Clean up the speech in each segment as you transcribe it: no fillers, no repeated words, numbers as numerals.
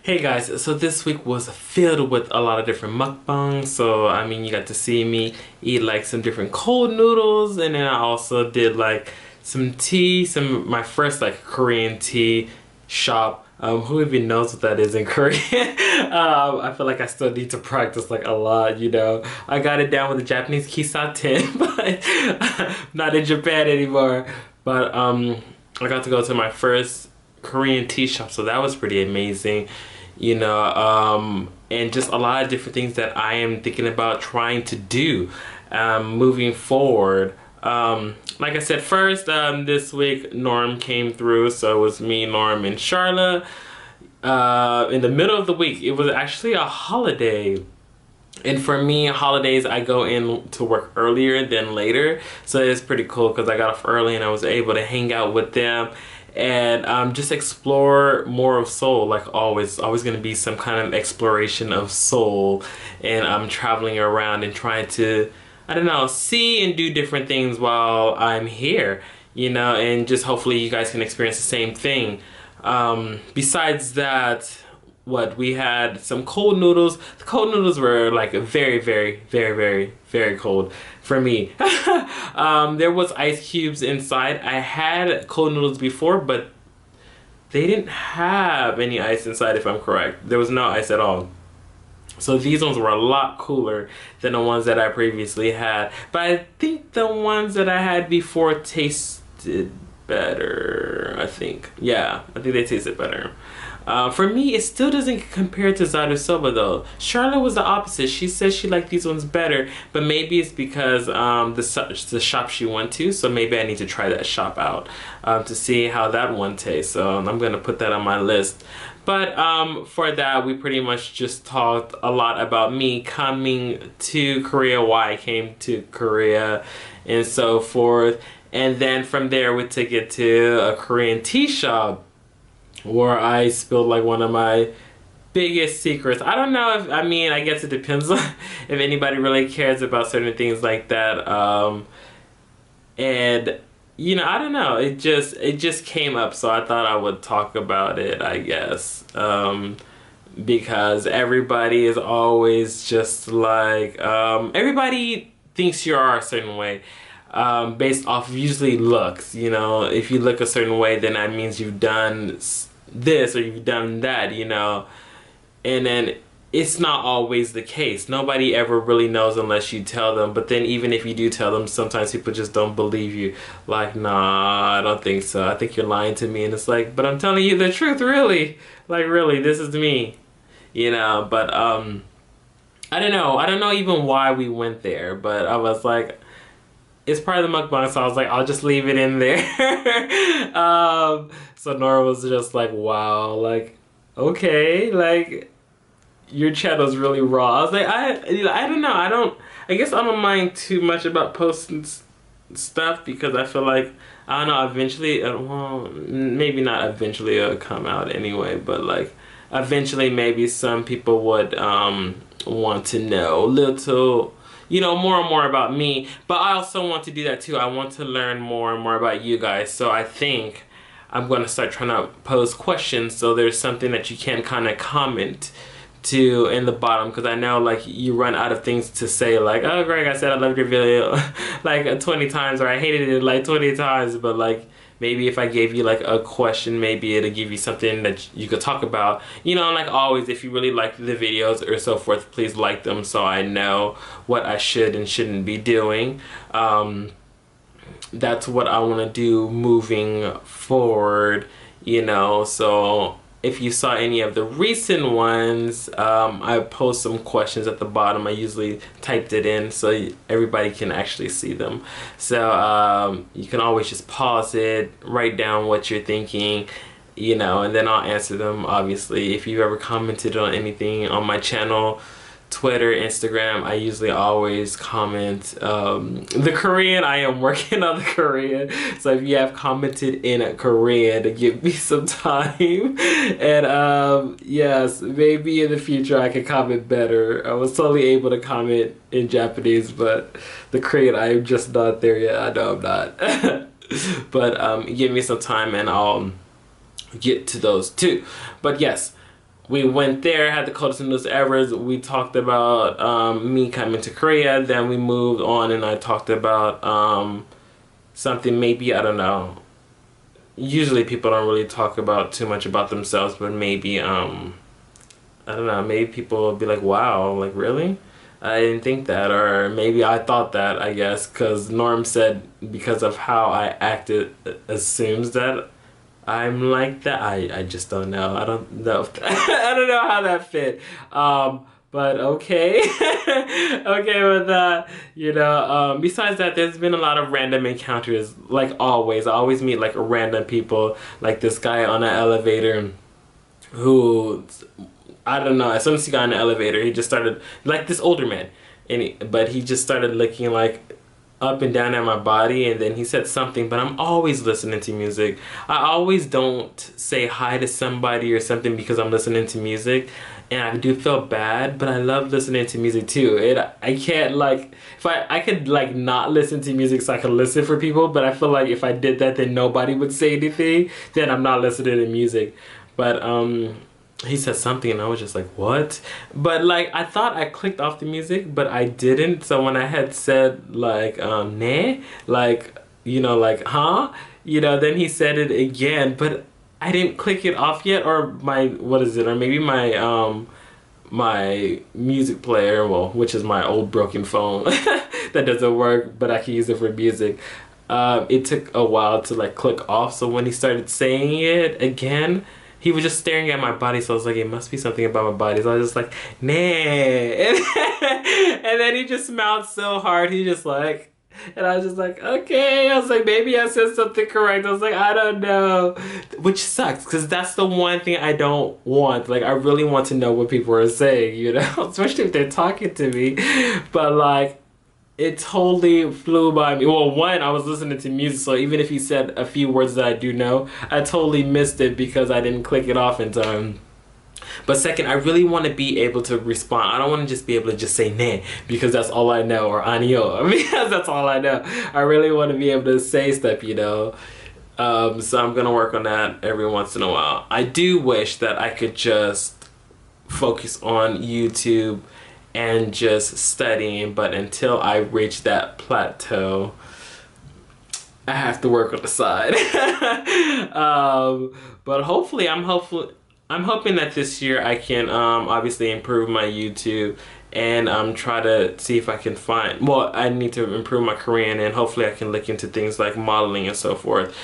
Hey guys, so this week was filled with a lot of different mukbangs. So, I mean, you got to see me eat like some different cold noodles, and then I also did like some tea, my first like Korean tea shop. Who even knows what that is in Korean? I feel like I still need to practice like a lot, you know. I got it down with the Japanese kisaten, but not in Japan anymore. But I got to go to my first Korean tea shop, so that was pretty amazing, you know, and just a lot of different things that I am thinking about trying to do moving forward. Like I said, first this week Norm came through, so it was me, Norm, and Charlotte. In the middle of the week, it was actually a holiday. And for me, holidays, I go in to work earlier than later. So it's pretty cool because I got off early and I was able to hang out with them and just explore more of Seoul. Like always going to be some kind of exploration of Seoul. And I'm traveling around and trying to, I don't know, see and do different things while I'm here, you know, and just hopefully you guys can experience the same thing. Besides that, we had some cold noodles. The cold noodles were like very, very, very, very, very cold for me. There was ice cubes inside. I had cold noodles before, but they didn't have any ice inside, if I'm correct. There was no ice at all. So these ones were a lot cooler than the ones that I previously had. But I think the ones that I had before tasted better, I think. Yeah, I think they tasted better. For me, it still doesn't compare to Zarusoba though. Charlotte was the opposite. She says she liked these ones better, but maybe it's because the shop she went to, so maybe I need to try that shop out to see how that one tastes. So I'm gonna put that on my list. But for that, we pretty much just talked a lot about me coming to Korea, why I came to Korea, and so forth. And then from there, we took it to a Korean tea shop where I spilled like one of my biggest secrets. I don't know if, I mean, I guess it depends on if anybody really cares about certain things like that. And you know, I don't know, it just came up, so I thought I would talk about it, I guess. Because everybody is always just like, everybody thinks you are a certain way. Based off of usually looks, you know. If you look a certain way, then that means you've done this or you've done that, you know. And then it's not always the case. Nobody ever really knows unless you tell them. But then even if you do tell them, sometimes people just don't believe you. Like, nah, I don't think so. I think you're lying to me. And it's like, but I'm telling you the truth, really. Like, really, this is me. You know, but I don't know. I don't know even why we went there. But I was like, it's part of the mukbang, so I was like, I'll just leave it in there. So Nora was just like, wow, like, okay, like, your channel's really raw. I was like, I don't know, I guess I don't mind too much about posting stuff because I feel like, I don't know, eventually, well, maybe not eventually it'll come out anyway, but like, eventually maybe some people would want to know little, you know, more and more about me. But I also want to do that too. I want to learn more and more about you guys. So I think I'm going to start trying to pose questions so there's something that you can kind of comment to in the bottom, because I know like you run out of things to say, like, oh Greg, I said I loved your video like 20 times, or I hated it like 20 times, but like maybe if I gave you like a question, maybe it'll give you something that you could talk about. You know, like always, if you really like the videos or so forth, please like them so I know what I should and shouldn't be doing. That's what I want to do moving forward, you know. So if you saw any of the recent ones, I post some questions at the bottom. I usually typed it in so everybody can actually see them. So you can always just pause it, write down what you're thinking, you know, and then I'll answer them, obviously. If you've ever commented on anything on my channel, Twitter, Instagram, I usually always comment. The Korean, I am working on the Korean, so if you have commented in Korean, to give me some time. And yes, maybe in the future I can comment better. I was totally able to comment in Japanese, but the Korean, I'm just not there yet. I know I'm not. But give me some time and I'll get to those too. But yes, we went there, had the coldest noodles ever. We talked about me coming to Korea. Then we moved on, and I talked about something, maybe, I don't know. Usually people don't really talk about too much about themselves, but maybe I don't know, maybe people will be like, wow, like, really? I didn't think that, or maybe I thought that, I guess, because Norm said because of how I acted assumes that I'm like that. I just don't know. I don't know. I don't know how that fit. But okay. Okay with that. You know, besides that, there's been a lot of random encounters, like always. I always meet like random people, like this guy on an elevator who, I don't know, as soon as he got in the elevator, he just started, like this older man, but he just started looking like up and down at my body, and then he said something, but I'm always listening to music. I always don't say hi to somebody or something because I'm listening to music, and I do feel bad, but I love listening to music too. I can't, like, if I could like not listen to music so I could listen for people, but I feel like if I did that then nobody would say anything, then I'm not listening to music. But he said something and I was just like, what? But like, I thought I clicked off the music, but I didn't. So when I had said like, nah, like, you know, like, huh? You know, then he said it again, but I didn't click it off yet, or my, what is it? Or maybe my, my music player, well, which is my old broken phone that doesn't work, but I can use it for music. It took a while to like click off. So when he started saying it again, he was just staring at my body, so I was like, it must be something about my body. So I was just like, nah. And then he just smiled so hard. He just like, and I was just like, okay. I was like, maybe I said something correct. I was like, I don't know. Which sucks, because that's the one thing I don't want. Like, I really want to know what people are saying, you know? Especially if they're talking to me. But like, it totally flew by me. Well, one, I was listening to music, so even if he said a few words that I do know, I totally missed it because I didn't click it off in time. But second, I really want to be able to respond. I don't want to just be able to just say nah because that's all I know, or anio because that's all I know. I really want to be able to say stuff, you know. So I'm gonna work on that every once in a while. I do wish that I could just focus on YouTube and just studying, but until I reach that plateau, I have to work on the side. But hopefully, I'm hoping that this year I can obviously improve my YouTube and try to see if I can find, well, I need to improve my Korean, and hopefully I can look into things like modeling and so forth.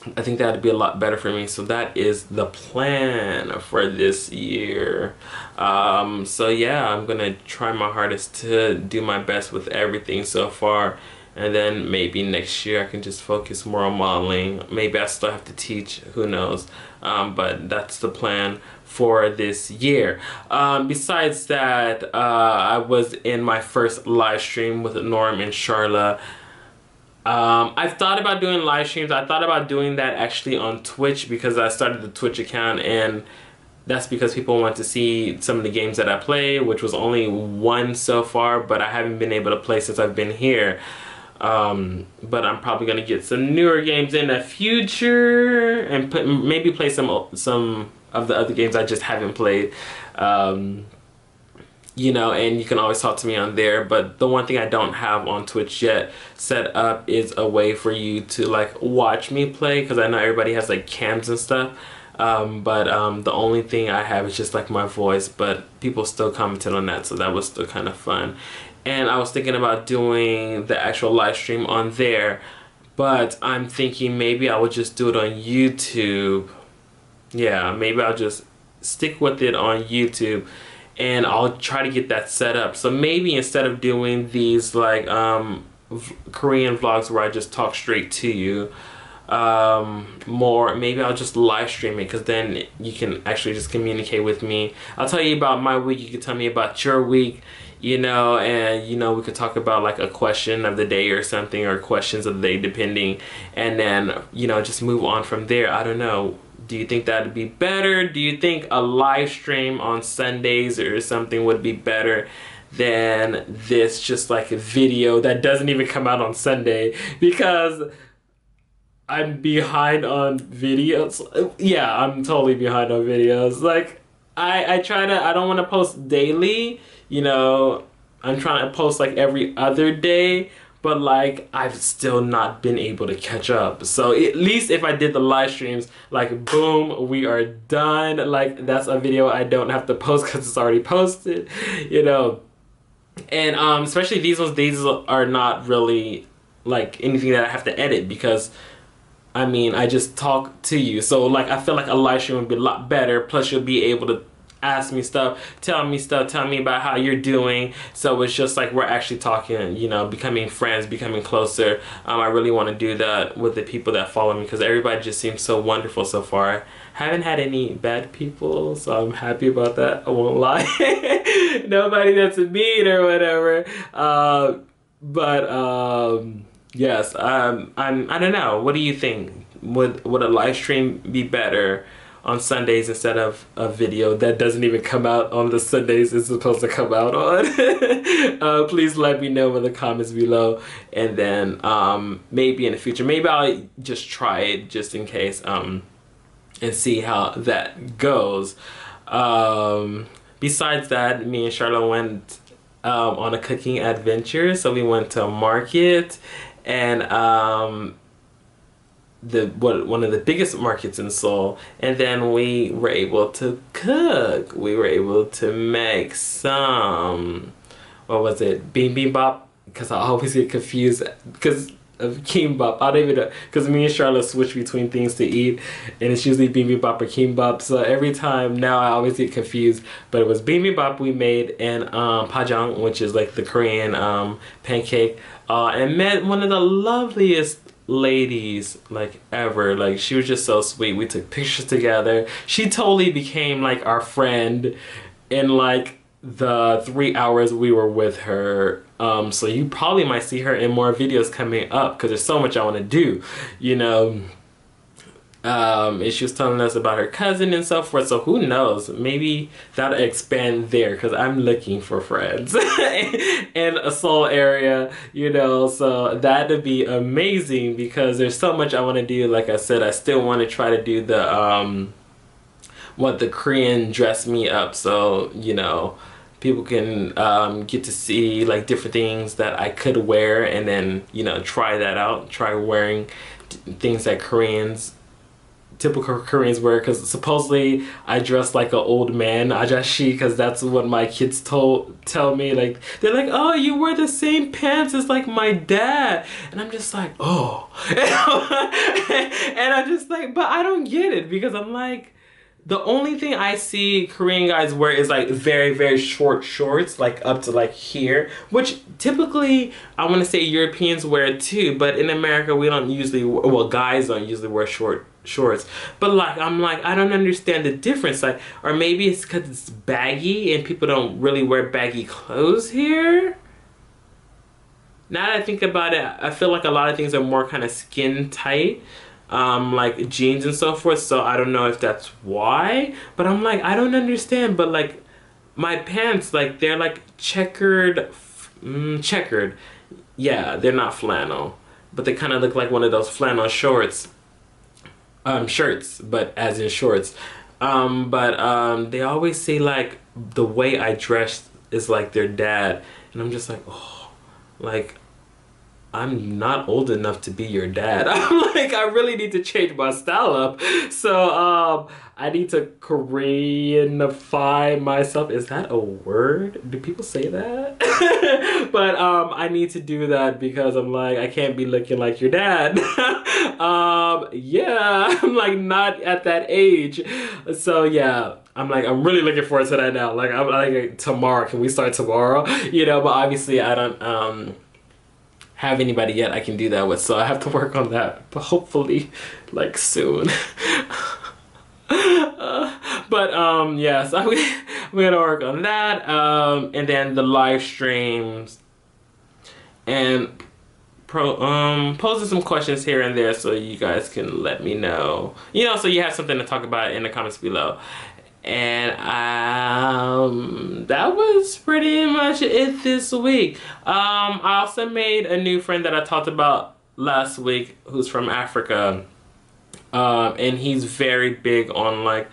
I think that'd be a lot better for me. So that is the plan for this year. So yeah, I'm gonna try my hardest to do my best with everything so far, and then maybe next year I can just focus more on modeling. Maybe I still have to teach, who knows. But that's the plan for this year. Besides that, I was in my first live stream with Norm and Charla. I've thought about doing live streams. I thought about doing that actually on Twitch because I started the Twitch account, and that's because people want to see some of the games that I play, which was only one so far, but I haven't been able to play since I've been here. But I'm probably gonna get some newer games in the future and maybe play some of the other games I just haven't played. You know, and you can always talk to me on there. But the one thing I don't have on Twitch yet set up is a way for you to like watch me play, because I know everybody has like cams and stuff. But the only thing I have is just like my voice, but people still commented on that, so that was still kind of fun. And I was thinking about doing the actual live stream on there, but I'm thinking maybe I would just do it on YouTube. Yeah, maybe I'll just stick with it on YouTube, and I'll try to get that set up. So maybe instead of doing these like Korean vlogs where I just talk straight to you, maybe I'll just live stream it, because then you can actually just communicate with me. I'll tell you about my week, you can tell me about your week, you know, and you know, we could talk about like a question of the day or something, or questions of the day depending, and then, you know, just move on from there. I don't know. Do you think that'd be better? Do you think a live stream on Sundays or something would be better than this just like a video that doesn't even come out on Sunday? Because I'm behind on videos. Yeah, I'm totally behind on videos. Like, I try to, I don't want to post daily, you know, I'm trying to post like every other day, but like I've still not been able to catch up. So at least if I did the live streams, like boom, we are done. Like that's a video I don't have to post because it's already posted, you know. And especially these ones, these are not really like anything that I have to edit because I mean, I just talk to you. So, like, I feel like a live stream would be a lot better. Plus, you'll be able to ask me stuff, tell me about how you're doing. So, it's just like we're actually talking, you know, becoming friends, becoming closer. I really want to do that with the people that follow me because everybody just seems so wonderful so far. I haven't had any bad people, so I'm happy about that. I won't lie. Nobody that's mean or whatever. Yes, I don't know. What do you think? Would a live stream be better on Sundays instead of a video that doesn't even come out on the Sundays it's supposed to come out on? Please let me know in the comments below, and then maybe in the future, maybe I'll just try it just in case and see how that goes. Besides that, me and Charlotte went on a cooking adventure, so we went to a market. And one of the biggest markets in Seoul, and then we were able to cook. We were able to make some, what was it, bibimbap? Because I always get confused because of kimbap. I don't even know, because me and Charlotte switch between things to eat, and it's usually bibimbap or kimbap. So every time now I always get confused. But it was bibimbap we made, and pajang, which is like the Korean pancake. And met one of the loveliest ladies like ever. Like she was just so sweet. We took pictures together. She totally became like our friend in like the 3 hours we were with her. So you probably might see her in more videos coming up because there's so much I want to do, you know. And she was telling us about her cousin and so forth, so who knows, maybe that'll expand there because I'm looking for friends in a Seoul area, you know. So that'd be amazing because there's so much I want to do. Like I said, I still want to try to do the the Korean dress me up, so you know people can get to see like different things that I could wear, and then you know try that out, try wearing things that typical Koreans wear, because supposedly I dress like an old man, ajashi, because that's what my kids tell me. Like they're like, oh, you wear the same pants as like my dad, and I'm just like, oh. And I'm just like, but I don't get it, because I'm like, the only thing I see Korean guys wear is like very, very short shorts, like up to like here, which typically I want to say Europeans wear too, but in America we don't usually, well, guys don't usually wear shorts. But like, I'm like, I don't understand the difference. Like, or maybe it's because it's baggy and people don't really wear baggy clothes here. Now that I think about it, I feel like a lot of things are more kind of skin tight. Like jeans and so forth, so I don't know if that's why, but I'm like, I don't understand. But like my pants, like they're like checkered, yeah, they're not flannel, but they kind of look like one of those flannel shorts, shirts, but as in shorts. They always say like the way I dress is like their dad, and I'm just like, oh, like I'm not old enough to be your dad. I'm like, I really need to change my style up. So I need to Koreanify myself. Is that a word? Do people say that? But I need to do that because I'm like, I can't be looking like your dad. Yeah, I'm like not at that age. So yeah, I'm like, I'm really looking forward to that now. Like I'm like, tomorrow, can we start tomorrow? You know, but obviously I don't have anybody yet I can do that with, so I have to work on that, but hopefully like soon. Yes, I'm gonna work on that, and then the live streams, and posing some questions here and there so you guys can let me know, you know, so you have something to talk about in the comments below. And that was pretty much it this week. I also made a new friend that I talked about last week who's from Africa, and he's very big on like,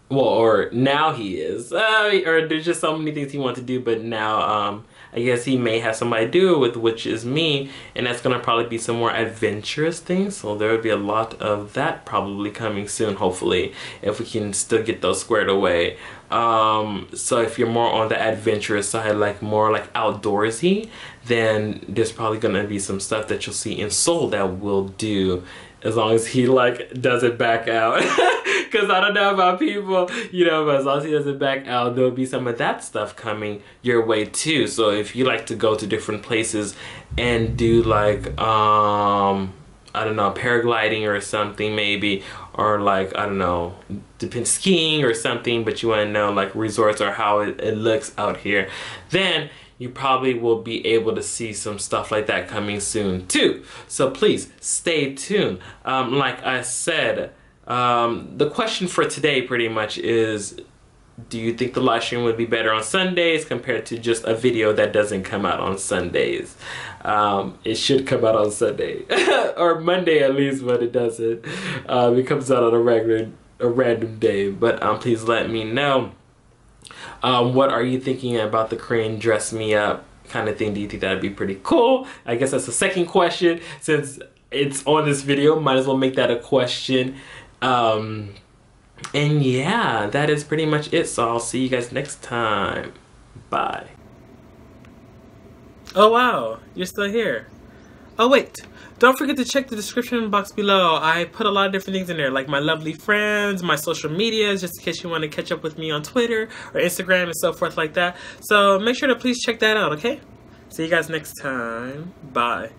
well, or now he is, or there's just so many things he wants to do, but now I guess he may have somebody to do it with, which is me, and that's gonna probably be some more adventurous things. So there will be a lot of that probably coming soon, hopefully, if we can still get those squared away. So if you're more on the adventurous side, like more like outdoorsy, then there's probably gonna be some stuff that you'll see in Seoul that we'll do, as long as he like doesn't back out. Because I don't know about people, you know, but as long as he doesn't back out, there'll be some of that stuff coming your way too. So if you like to go to different places and do like I don't know, paragliding or something maybe, or like, I don't know, depend skiing or something, but you want to know like resorts or how it looks out here, then you probably will be able to see some stuff like that coming soon too. So please stay tuned. Like I said, the question for today pretty much is, do you think the live stream would be better on Sundays compared to just a video that doesn't come out on Sundays? It should come out on Sunday or Monday at least, but it doesn't. It comes out on a random day. But please let me know. What are you thinking about the Korean dress me up kind of thing? Do you think that'd be pretty cool? I guess that's the second question. Since it's on this video, might as well make that a question. And yeah, that is pretty much it. So I'll see you guys next time. Bye. Oh wow, you're still here. Oh wait, don't forget to check the description box below. I put a lot of different things in there, like my lovely friends, my social medias, just in case you want to catch up with me on Twitter or Instagram and so forth like that. So make sure to please check that out, okay? See you guys next time. Bye.